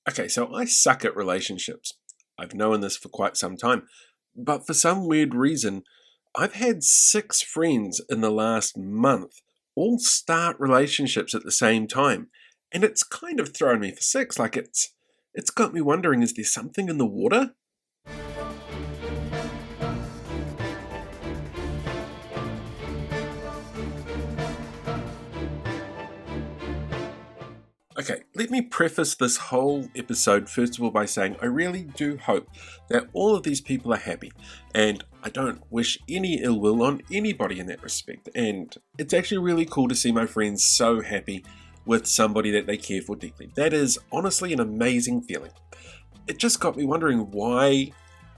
Okay, so I suck at relationships. I've known this for quite some time. But for some weird reason, I've had 6 friends in the last month all start relationships at the same time. And it's kind of thrown me for six. It's got me wondering, is there something in the water? Okay, let me preface this whole episode first of all by saying I really do hope that all of these people are happy, and I don't wish any ill will on anybody in that respect. And it's actually really cool to see my friends so happy with somebody that they care for deeply. That is honestly an amazing feeling. It just got me wondering why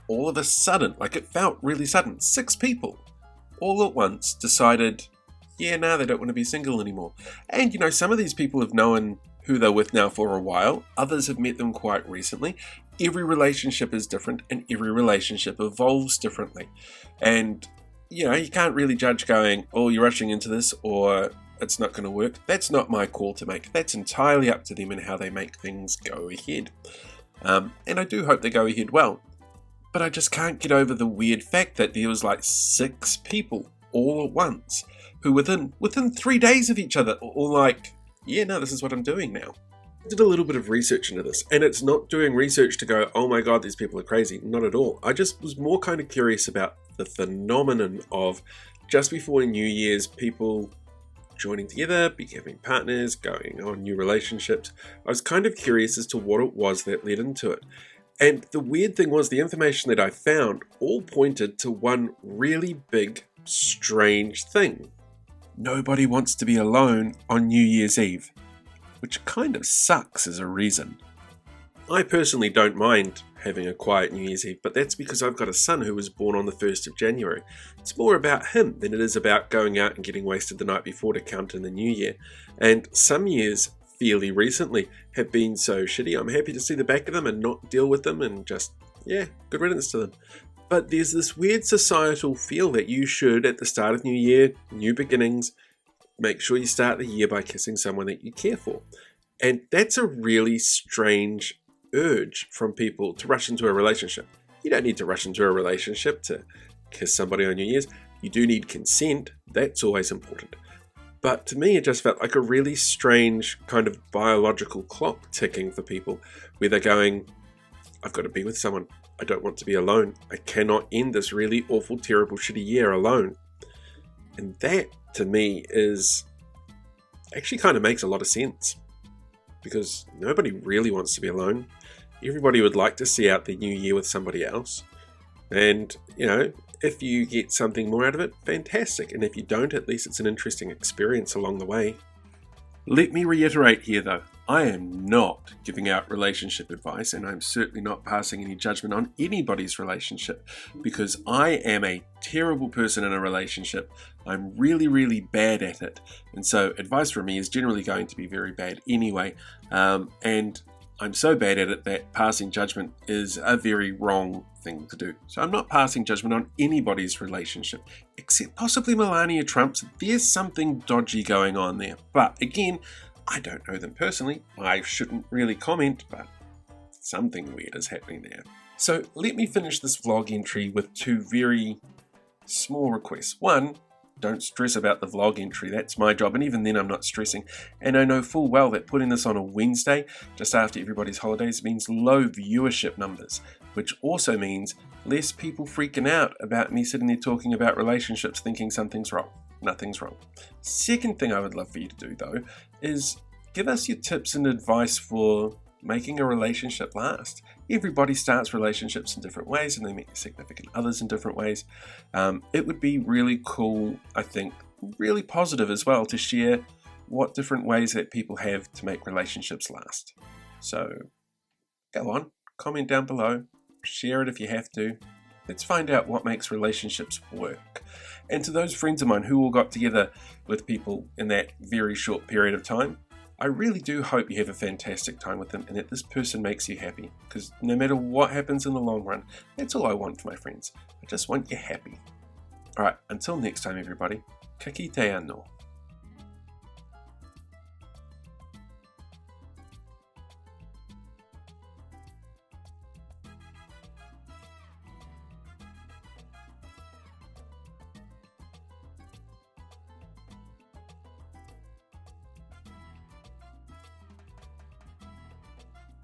all of a sudden, like it felt really sudden, 6 people all at once decided, yeah, now they don't want to be single anymore. And some of these people have known who they're with now for a while. Others have met them quite recently. Every relationship is different and every relationship evolves differently. And, you can't really judge going, oh, you're rushing into this or it's not going to work. That's not my call to make. That's entirely up to them and how they make things go ahead. And I do hope they go ahead well. But I just can't get over the weird fact that there was like 6 people all at once who within 3 days of each other, all like, yeah, no, this is what I'm doing now. I did a little bit of research into this, and it's not doing research to go, oh my god, these people are crazy. Not at all. I just was more kind of curious about the phenomenon of just before New Year's, people joining together, becoming partners, going on new relationships. I was kind of curious as to what it was that led into it. And the weird thing was the information that I found all pointed to one really big, strange thing. Nobody wants to be alone on New Year's Eve, which kind of sucks as a reason. I personally don't mind having a quiet New Year's Eve, but that's because I've got a son who was born on the 1st of January. It's more about him than it is about going out and getting wasted the night before to count in the new year. And some years, fairly recently, have been so shitty, I'm happy to see the back of them and not deal with them and just, good riddance to them. But there's this weird societal feel that you should, at the start of New Year, new beginnings, make sure you start the year by kissing someone that you care for. And that's a really strange urge from people to rush into a relationship. You don't need to rush into a relationship to kiss somebody on New Year's. You do need consent. That's always important. But to me, it just felt like a really strange kind of biological clock ticking for people where they're going, I've got to be with someone. I don't want to be alone. I cannot end this really awful, terrible, shitty year alone. And that, to me, is actually kind of makes a lot of sense. Because nobody really wants to be alone. Everybody would like to see out the new year with somebody else. And, if you get something more out of it, fantastic. And if you don't, at least it's an interesting experience along the way. Let me reiterate here, though. I am not giving out relationship advice, and I'm certainly not passing any judgment on anybody's relationship, because I am a terrible person in a relationship. I'm really, really bad at it. And so advice from me is generally going to be very bad anyway. And I'm so bad at it that passing judgment is a very wrong thing to do. So I'm not passing judgment on anybody's relationship, except possibly Melania Trump's. There's something dodgy going on there. But again, I don't know them personally. I shouldn't really comment, but something weird is happening there. So let me finish this vlog entry with 2 very small requests. One, don't stress about the vlog entry. That's my job, and even then I'm not stressing. And I know full well that putting this on a Wednesday, just after everybody's holidays, means low viewership numbers, which also means less people freaking out about me sitting there talking about relationships thinking something's wrong. Nothing's wrong. Second thing I would love for you to do, though, is give us your tips and advice for making a relationship last. Everybody starts relationships in different ways and they meet significant others in different ways. It would be really cool, I think, really positive as well, to share what different ways that people have to make relationships last. So go on, comment down below, share it if you have to. Let's find out what makes relationships work. And to those friends of mine who all got together with people in that very short period of time, I really do hope you have a fantastic time with them and that this person makes you happy. Because no matter what happens in the long run, that's all I want for my friends. I just want you happy. Alright, until next time everybody, ka kite anō.